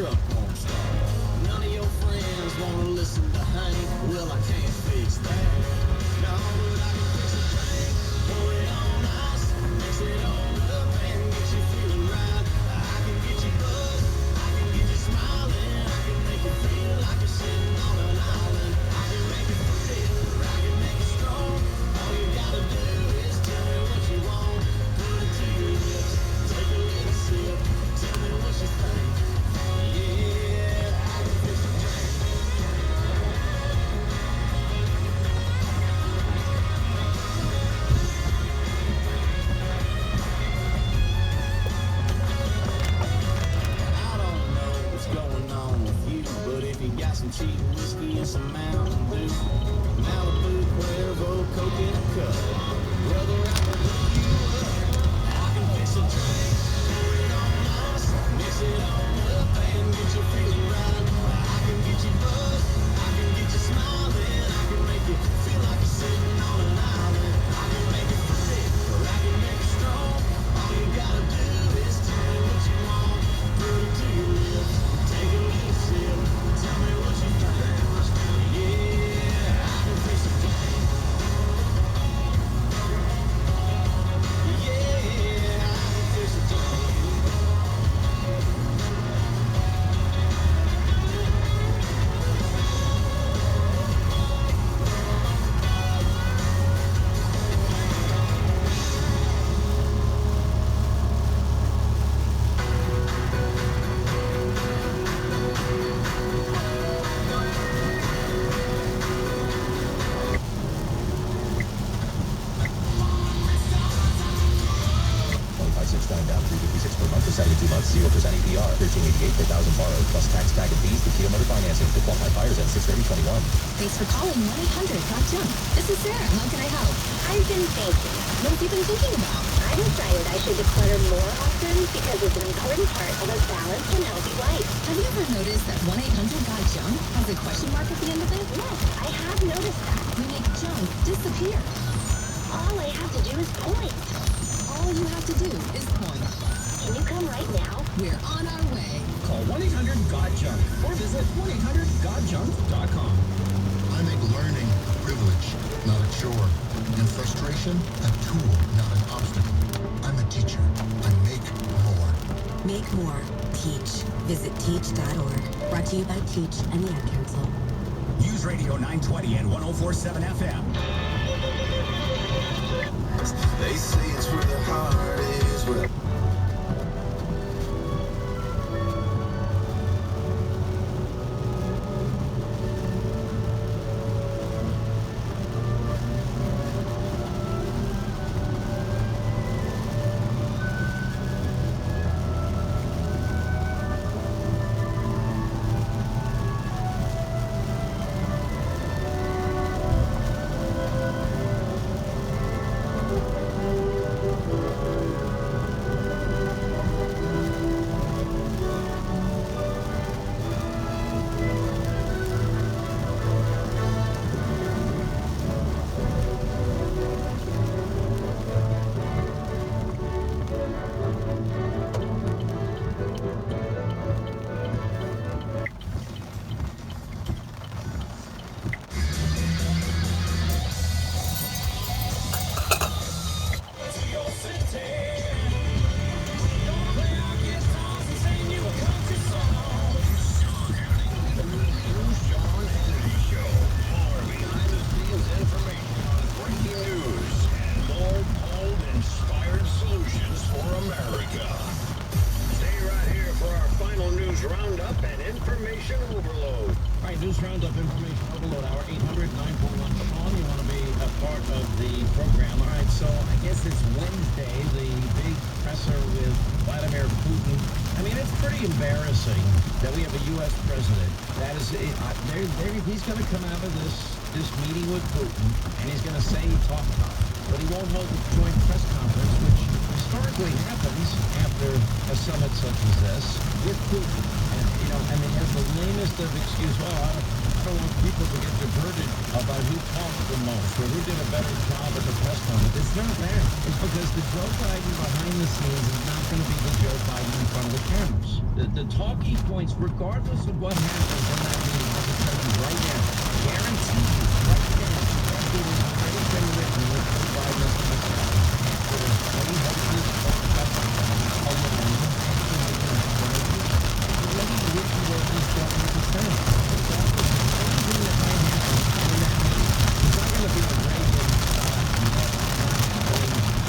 truck won't start. None of your friends wanna listen to Hank. Well, I can't fix that. No, but I can fix a drink. Pour it on ice, mix it all up and get you feeling right. I can get you buzzed, I can get you smiling, I can make you feel like you're sitting on an island. I can make you feel, I can make you strong. All you gotta do is tell me what you want. Put it to your lips, take a little sip. Tell me what you think. Yeah, I can fix a drink. I don't know what's going on with you, but if you got some cheap whiskey and some Mountain Dew, Malibu, Cuervo, Coke in a cup, brother, I can hook you up. I can fix a drink, pour it on ice, mix it all up and get you feeling right. I can get you buzzed, I can get you smiling, I can make you feel like you're sitting on an island. I can make you pretty, or I can make you strong. All you gotta do is tell me what you want. Put it to your lips, take a little sip. Tell me what you think. Yeah, I can fix a drink. Yeah, I can fix a drink. Down 356 per month for 72 months, 0% APR, 1388 per thousand borrowed, plus tax, tag, and fees for Kia Motor Financing for qualified buyers at 6/30/21. Thanks for calling 1-800-GOT-JUNK. This is Sarah. How can I help? I've been thinking. What have you been thinking about? I decided I should declutter more often because it's an important part of a balanced and healthy life. Have you ever noticed that 1-800-GOT-JUNK has a question mark at the end of it? Yes, I have noticed that. We make junk disappear. All I have to do is point. All you have to do is point. Can you come right now? We're on our way. Call 1-800-GOT-JUNK or visit 1-800-GOTJUNK.com. I make learning a privilege, not a chore. And frustration, a tool, not an obstacle. I'm a teacher. I make more. Make more. Teach. Visit teach.org. Brought to you by Teach and the Ad Council. News Radio 920 and 104.7 FM. They say it's where the heart is. Where News Roundup Information Overload Hour, 800-941-SEAN. You want to be a part of the program. All right, so I guess it's Wednesday, the big presser with Vladimir Putin. I mean, it's pretty embarrassing that we have a U.S. president that is, he's going to come out of this meeting with Putin, and he's going to say he talked about it, but he won't hold a joint press conference, which historically happens after a summit such as this with Putin. And, you know, I mean, has the lamest of excuse, well, I don't want people to get diverted about who talked the most or who did a better job at the press conference. It's not that. It's because the Joe Biden behind the scenes is not going to be the Joe Biden in front of the cameras. The talking points, regardless of what happens in that meeting, I'll just tell you right now, guarantee you, right now, it has already been written with Joe Biden as the Messiah. When he hosted his alone, already written what he's going to say. Regardless of anything that might happen in that meeting, he's not going to be a Reagan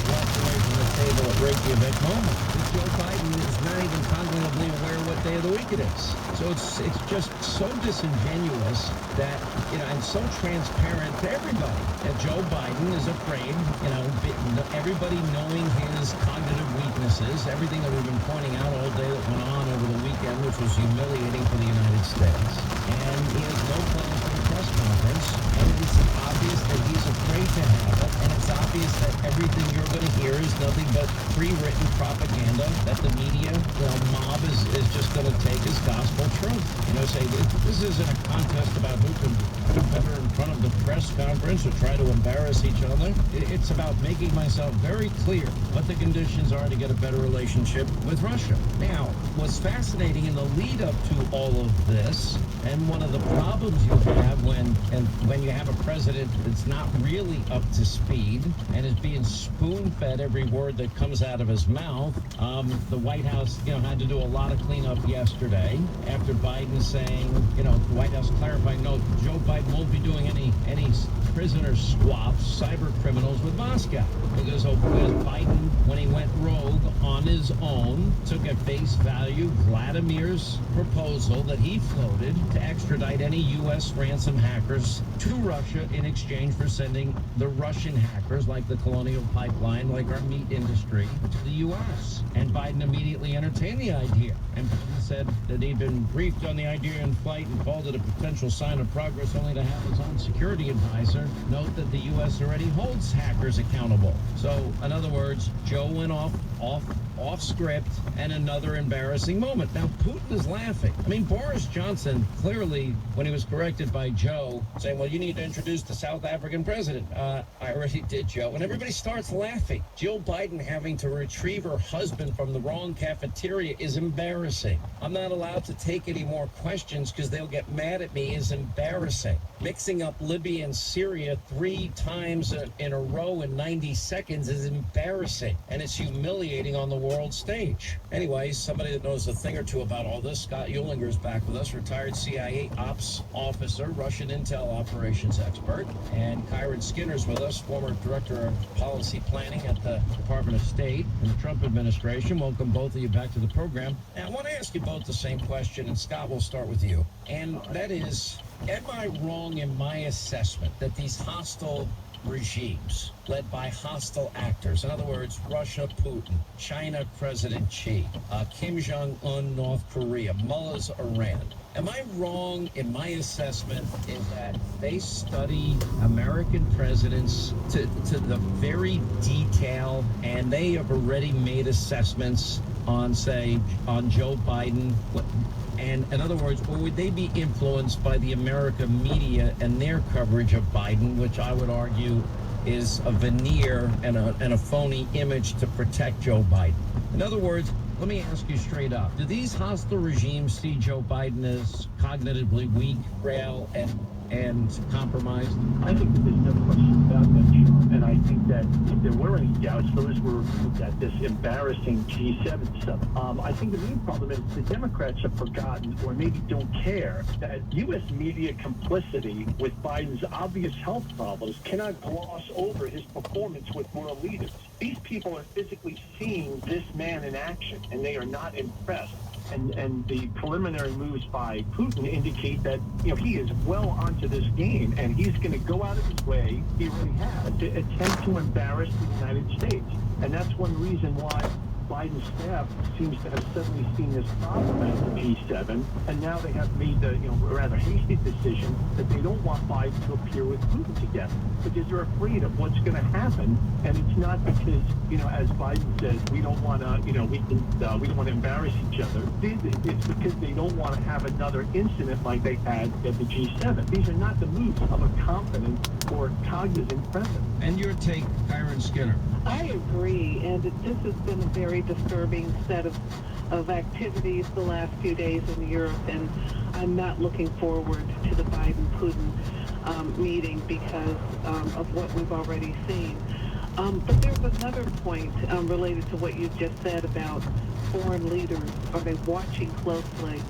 walk away from the table at Reykjavik moment. Joe Biden is not even cognitively aware what day of the week it is. So it's just so disingenuous that, and so transparent to everybody that Joe Biden is afraid, everybody knowing his cognitive weaknesses, everything that we've been pointing out all day that went on over the weekend, which was humiliating for the United States. And he has no plans for the press conference, and it's obvious that he's afraid to have it, and it's obvious that everything you're going to hear is nothing but pre-written propaganda that the media, mob is just going to take as gospel truth. Say this isn't a contest about who can do better in front of the press conference or try to embarrass each other. It's about making myself very clear what the conditions are to get a better relationship with Russia. Now, what's fascinating in the lead up to all of this, and one of the problems you have when you have a president that's not really up to speed and is being spoon-fed every word that comes out of his mouth. The White House, had to do a lot of cleanup yesterday after Biden saying, the White House clarifying, no, Joe Biden won't be doing any prisoner swaps, cyber criminals with Moscow. Because Biden, when he went rogue on his own, took at face value Vladimir's proposal that he floated to extradite any U.S. ransom hackers to Russia in exchange for sending the Russian hackers, like the Colonial Pipeline, like our meat industry, to the U.S. And Biden immediately entertained the idea. And Biden said that he'd been briefed on the idea in flight and called it a potential sign of progress, only to have his own security advisor note that the U.S. already holds hackers accountable. So, in other words, Joe went off script, and another embarrassing moment. Now, Putin is laughing. Boris Johnson, clearly, when he was corrected by Joe, saying, well, you need to introduce the South African president. I already did, Joe. And everybody starts laughing. Jill Biden having to retrieve her husband from the wrong cafeteria is embarrassing. I'm not allowed to take any more questions because they'll get mad at me is embarrassing. Mixing up Libya and Syria 3 times in a row in 90 seconds is embarrassing. And it's humiliating on the world stage. Anyways, somebody that knows a thing or two about all this, Scott Eulinger is back with us, retired CIA ops officer, Russian intel operations expert. And Kyron Skinner's with us, former director of policy planning at the Department of State in the Trump administration. Welcome both of you back to the program. Now, I want to ask you both the same question, and Scott, we'll start with you. And that is, am I wrong in my assessment that these hostile regimes led by hostile actors, in other words, Russia, Putin, China, President Xi, Kim Jong-un, North Korea, mullahs, Iran, am I wrong in my assessment in that they study American presidents to the very detail, and they have already made assessments on, say, on Joe Biden? And in other words, or would they be influenced by the American media and their coverage of Biden, which I would argue is a veneer and a phony image to protect Joe Biden? In other words, let me ask you straight up. Do these hostile regimes see Joe Biden as cognitively weak, frail, and compromised? I think that there's no question about that, Sean. And I think that if there were any doubts, those were at this embarrassing G7 stuff. I think the main problem is the Democrats have forgotten, or maybe don't care, that U.S. media complicity with Biden's obvious health problems cannot gloss over his performance with world leaders. These people are physically seeing this man in action, and they are not impressed. And the preliminary moves by Putin indicate that, he is well onto this game, and he's going to go out of his way, he already has, to attempt to embarrass the United States. And that's one reason why Biden's staff seems to have suddenly seen this problem at the G7, and now they have made the, rather hasty decision that they don't want Biden to appear with Putin together because they're afraid of what's going to happen. And it's not because, as Biden says, we don't want to, we don't want to embarrass each other. It's because they don't want to have another incident like they had at the G7. These are not the moves of a confident or cognizant president. And your take, Kyron Skinner. I agree, and this has been a very disturbing set of activities the last few days in Europe, and I'm not looking forward to the Biden-Putin meeting because of what we've already seen. But there's another point related to what you just said about foreign leaders. Are they watching closely?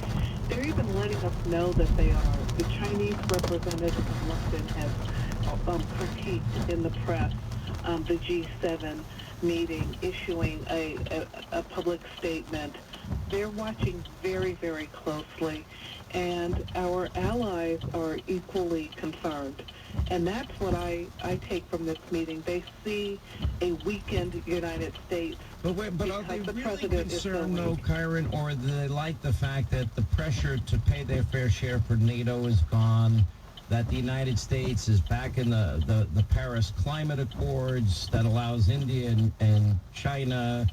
They're even letting us know that they are. The Chinese representative of London has critiqued in the press the G7 meeting, issuing a public statement. They're watching very, very closely, and our allies are equally concerned. And that's what I take from this meeting. They see a weakened United States. But are they really concerned, though, Kyron, or do they like the fact that the pressure to pay their fair share for NATO is gone, that the United States is back in the Paris Climate Accords that allows India and China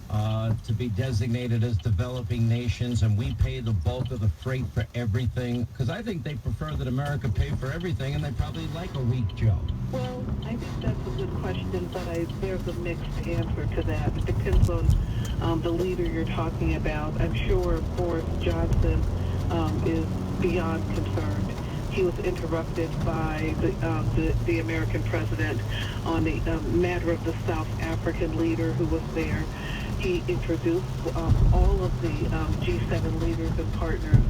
to be designated as developing nations, and we pay the bulk of the freight for everything? Because I think they prefer that America pay for everything, and they probably like a weak Joe. Well, I think that's a good question, but there's a mixed answer to that. It depends on the leader you're talking about. I'm sure Boris Johnson is beyond concerned. He was interrupted by the American president on the matter of the South African leader who was there. He introduced all of the G7 leaders and partners,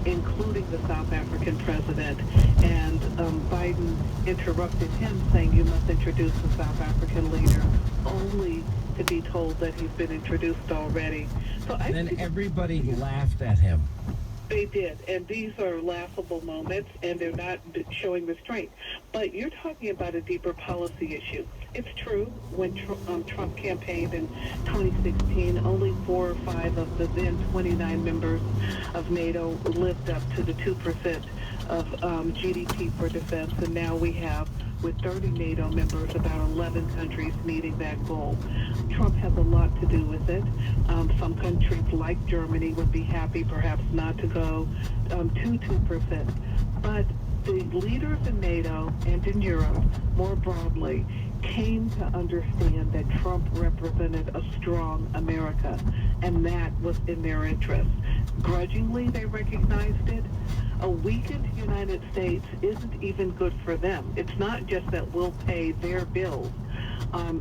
including the South African president, and Biden interrupted him, saying, "You must introduce the South African leader," only to be told that he's been introduced already. So and then everybody laughed at him. They did, and these are laughable moments, and they're not showing restraint. But you're talking about a deeper policy issue. It's true, when Trump campaigned in 2016, only 4 or 5 of the then 29 members of NATO lived up to the 2% of GDP for defense, and now we have, with 30 NATO members, about 11 countries meeting that goal. Trump has a lot to do with it. Some countries, like Germany, would be happy perhaps not to go to 2%. But the leaders in NATO and in Europe, more broadly, came to understand that Trump represented a strong America, and that was in their interest. Grudgingly, they recognized it. A weakened United States isn't even good for them. It's not just that we'll pay their bills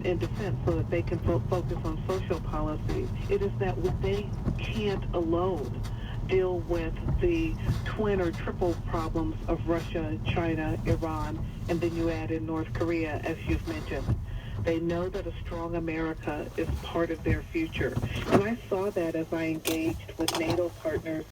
in defense so that they can focus on social policy. It is that they can't alone deal with the twin or triple problems of Russia, China, Iran, and then you add in North Korea, as you've mentioned. They know that a strong America is part of their future. And I saw that as I engaged with NATO partners